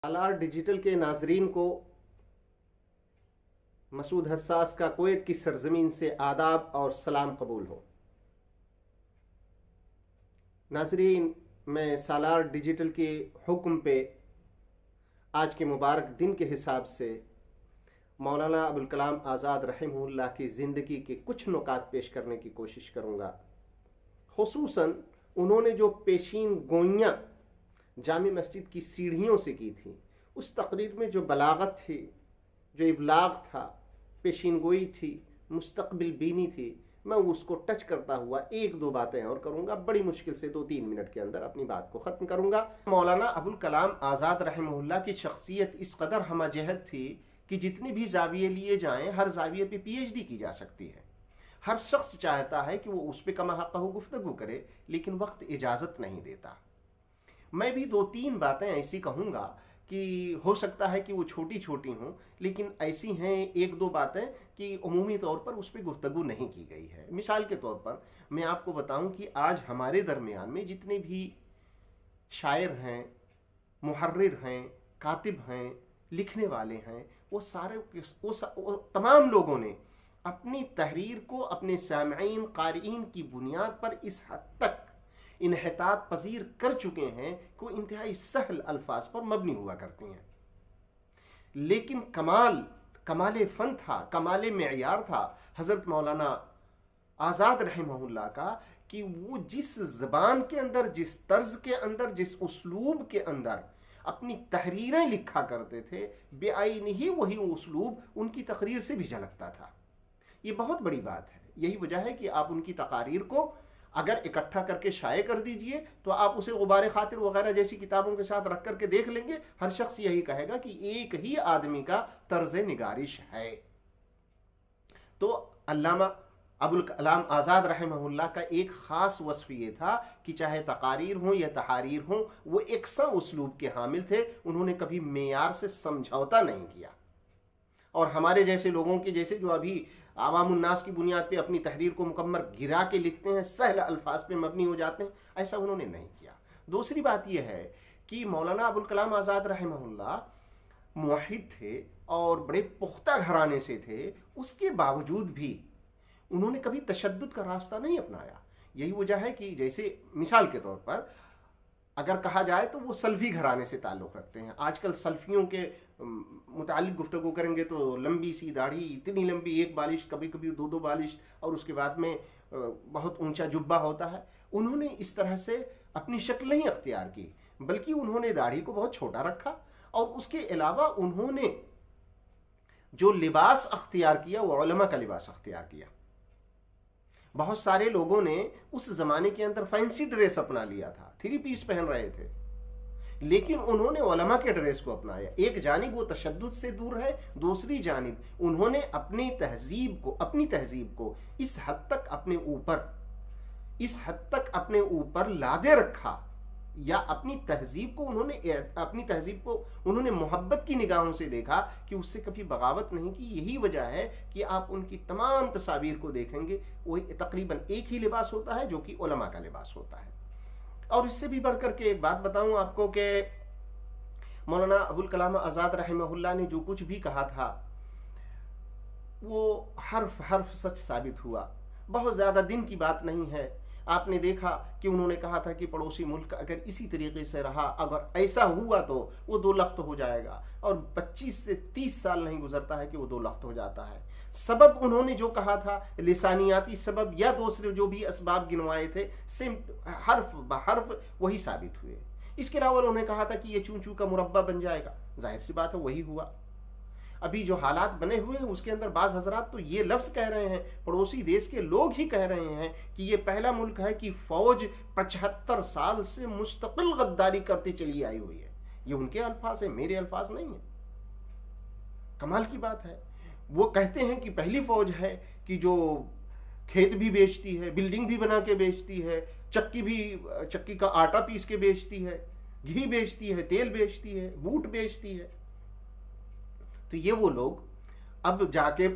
सालार digital के नाजरीन को मसूद हसास का कुवैत की सरजमीन से आदाब और सलाम कबूल हो। नाजरीन, मैं सालार डिजिटल के हुक्म पे आज के मुबारक दिन के हिसाब से मौलाना अबुल कलाम आज़ाद रहमहुल्लाह की ज़िंदगी के कुछ नुकात पेश करने की कोशिश करूँगा। खुसूसन उन्होंने जो पेशीन गोइयाँ जामी मस्जिद की सीढ़ियों से की थी, उस तकरीर में जो बलागत थी, जो इबलाग था, पेशीन गोई थी, मुस्तकबिल बीनी थी, मैं उसको टच करता हुआ एक दो बातें और करूँगा। बड़ी मुश्किल से 2-3 मिनट के अंदर अपनी बात को ख़त्म करूँगा। मौलाना अबुल कलाम आज़ाद रहमहुल्लाह की शख्सियत इस कदर हमजहत थी कि जितने भी जाविये लिए जाएँ, हर जाविये पे PhD की जा सकती है। हर शख्स चाहता है कि वो उस पर कमा हक़ गुफ्तगू करे, लेकिन वक्त इजाज़त नहीं देता। मैं भी 2-3 बातें ऐसी कहूँगा कि हो सकता है कि वो छोटी छोटी हों, लेकिन ऐसी हैं 1-2 बातें कि उमूमी तौर पर उस पर गुफ्तगू नहीं की गई है। मिसाल के तौर पर मैं आपको बताऊं कि आज हमारे दरमियान में जितने भी शायर हैं, मुहर्रिर हैं, कातिब हैं, लिखने वाले हैं, वो तमाम लोगों ने अपनी तहरीर को अपने सामईन क़ारिईन की बुनियाद पर इस हद तक इन्हितात पजीर कर चुके हैं कि वो इंतहाई सहल अल्फाज पर मबनी हुआ करती हैं। लेकिन कमाल फ़न था, कमाल मेयार था हज़रत मौलाना आज़ाद रहमहुल्लाह का कि वो जिस ज़बान के अंदर, जिस तर्ज के अंदर, जिस उसलूब के अंदर अपनी तहरीरें लिखा करते थे, बेआईन ही वही उसलूब उनकी तकरीर से भी झलकता था। ये बहुत बड़ी बात है। यही वजह है कि आप उनकी तकारीर को अगर इकट्ठा करके शाये कर दीजिए तो आप उसे गुबार खातिर वगैरह जैसी किताबों के साथ रख करके देख लेंगे, हर शख्स यही कहेगा कि एक ही आदमी का तर्ज निगारिश है। तो अल्लामा अबुल कलाम आज़ाद रहमहुल्लाह का एक ख़ास वस्फ़ ये था कि चाहे तकारीर हों या तहारीर हों, वो एकसा उसलूब के हामिल थे। उन्होंने कभी मेयार से समझौता नहीं किया। और हमारे जैसे लोगों के जैसे जो अभी आवामुन्नास की बुनियाद पे अपनी तहरीर को मुकम्मल गिरा के लिखते हैं, सहल अल्फाज पे मबनी हो जाते हैं, ऐसा उन्होंने नहीं किया। दूसरी बात यह है कि मौलाना अबुल कलाम आज़ाद रहमहुल्लाह मुवहिद थे और बड़े पुख्ता घराने से थे। उसके बावजूद भी उन्होंने कभी तशद्दुद का रास्ता नहीं अपनाया। यही वजह है कि जैसे मिसाल के तौर पर अगर कहा जाए तो वो सल्फी घराने से ताल्लुक़ रखते हैं। आजकल सल्फियों के मुतालिक गुफ्तगू करेंगे तो लंबी सी दाढ़ी, इतनी लंबी, 1 बालिश, कभी कभी 2-2 बालिश, और उसके बाद में बहुत ऊंचा जुब्बा होता है। उन्होंने इस तरह से अपनी शक्ल नहीं अख्तियार की, बल्कि उन्होंने दाढ़ी को बहुत छोटा रखा। और उसके अलावा उन्होंने जो लिबास अख्तियार किया वो उलमा का लिबास अख्तियार किया। बहुत सारे लोगों ने उस ज़माने के अंदर फैंसी ड्रेस अपना लिया था, 3 पीस पहन रहे थे, लेकिन उन्होंने उलमा के ड्रेस को अपनाया। एक जानिब वो तशद्दुद से दूर है, दूसरी जानिब उन्होंने अपनी तहजीब को इस हद तक अपने ऊपर लादे रखा, या अपनी तहजीब को उन्होंने मोहब्बत की निगाहों से देखा कि उससे कभी बगावत नहीं की। यही वजह है कि आप उनकी तमाम तस्वीर को देखेंगे, वही तकरीबन एक ही लिबास होता है जो कि उलमा का लिबास होता है। और इससे भी बढ़कर के एक बात बताऊं आपको कि मौलाना अबुल कलाम आज़ाद रहमहुल्लाह ने जो कुछ भी कहा था वो हर्फ सच साबित हुआ। बहुत ज़्यादा दिन की बात नहीं है। आपने देखा कि उन्होंने कहा था कि पड़ोसी मुल्क अगर इसी तरीके से रहा, अगर ऐसा हुआ तो वो 2 लख्त हो जाएगा, और 25 से 30 साल नहीं गुजरता है कि वो 2 लख्त हो जाता है। सबब उन्होंने जो कहा था, लिसानियाती सबब या दूसरे जो भी असबाब गिनवाए थे, सेम हर्फ बहर्फ वही साबित हुए। इसके अलावा उन्होंने कहा था कि ये चूं-चूं का मुरब्बा बन जाएगा। जाहिर सी बात है वही हुआ। अभी जो हालात बने हुए हैं उसके अंदर बाज़ हजरात तो ये लफ्ज़ कह रहे हैं, पड़ोसी देश के लोग ही कह रहे हैं कि ये पहला मुल्क है कि फ़ौज 75 साल से मुस्तकिल गद्दारी करती चली आई हुई है। ये उनके अल्फाज है, मेरे अल्फाज नहीं है। कमाल की बात है। वो कहते हैं कि पहली फ़ौज है कि जो खेत भी बेचती है, बिल्डिंग भी बना के बेचती है, चक्की का आटा पीस के बेचती है, घी बेचती है, तेल बेचती है, बूट बेचती है। तो ये वो लोग اب جا کے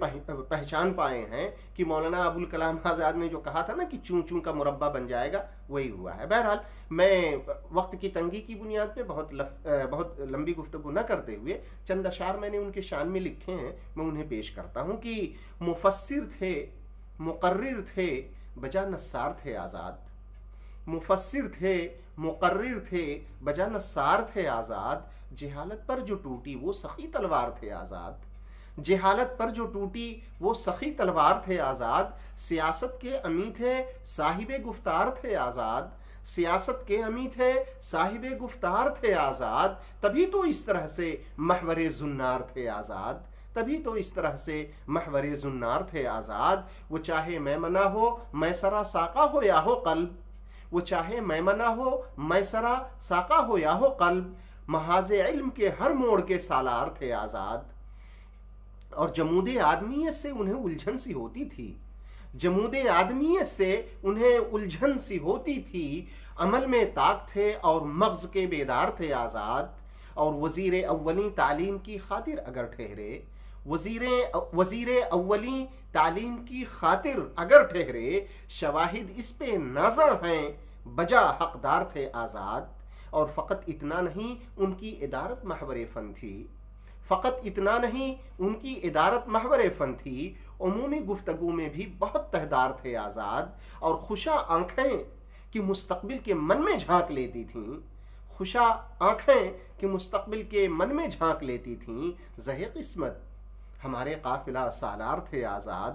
پہچان پائے ہیں کہ مولانا ابوالکلام آزاد نے جو کہا تھا نا کہ چون چون کا مربع بن جائے گا، وہی ہوا ہے۔ بہرحال میں وقت کی تنگی کی بنیاد پہ بہت لمبی گفتگو نہ کرتے ہوئے چند اشعار میں نے ان کے شان میں لکھے ہیں، میں انہیں پیش کرتا ہوں کہ مفسر تھے، مقرر تھے، بجا نثار تھے آزاد۔ مفسر تھے، مقرر تھے، بجا نثار تھے آزاد۔ جہالت پر جو ٹوٹی وہ سخی تلوار تھے آزاد۔ جہالت پر جو ٹوٹی وہ سخی تلوار تھے آزاد۔ سیاست کے امی تھے، صاحب گفتار تھے آزاد۔ سیاست کے امی تھے، صاحب گفتار تھے آزاد۔ تبھی تو اس طرح سے محور زنار تھے آزاد۔ تبھی تو اس طرح سے محور زنار تھے آزاد۔ وہ چاہے میمنہ ہو میسرہ ساقہ ہو یا ہو قلب، وہ چاہے میمنہ ہو میسرہ ساقہ ہو یا ہو قلب، محاذ علم کے ہر موڑ کے سالار تھے آزاد۔ اور جمود آدمیت سے انہیں الجھن سی ہوتی تھی، جمود آدمیت سے انہیں الجھن سی ہوتی تھی۔ عمل میں طاق تھے اور مغز کے بیدار تھے آزاد۔ اور وزیر اولی تعلیم کی خاطر اگر ٹھہرے، وزیر اولی تعلیم کی خاطر اگر ٹھہرے، شواہد اس پہ نازاں ہیں، بجا حقدار تھے آزاد۔ اور فقط اتنا نہیں ان کی ادارت محور فن تھی، فقط اتنا نہیں ان کی ادارت محور فن تھی، عمومی گفتگو میں بھی بہت تہدار تھے آزاد۔ اور خوشا آنکھیں کہ مستقبل کے من میں جھانک لیتی تھیں، خوشا آنکھیں کہ مستقبل کے من میں جھانک لیتی تھیں، زہ قسمت ہمارے قافلہ سالار تھے آزاد۔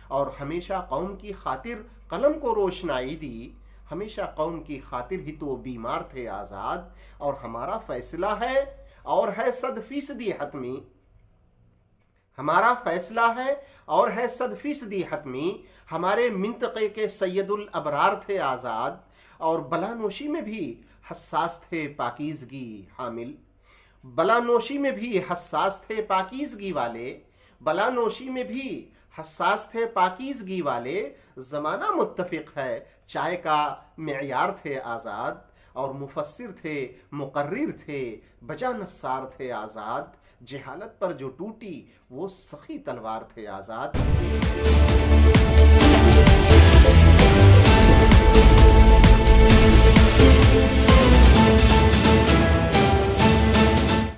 اور ہمیشہ قوم کی خاطر قلم کو روشنائی دی، ہمیشہ قوم کی خاطر ہی تو بیمار تھے آزاد۔ اور ہمارا فیصلہ ہے اور ہے 100% حتمی، ہمارا فیصلہ ہے اور ہے 100% حتمی۔ ہمارے منطقے کے سید الابرار تھے آزاد، اور بلانوشی میں بھی حساس تھے پاکیزگی حامل، بلانوشی میں بھی حساس تھے پاکیزگی والے، بلانوشی میں بھی حساس تھے پاکیزگی والے۔ زمانہ متفق ہے چائے کا معیار تھے آزاد، اور مفسر تھے، مقرر تھے، بجا نثار تھے آزاد۔ جہالت پر جو ٹوٹی وہ سخی تلوار تھے آزاد۔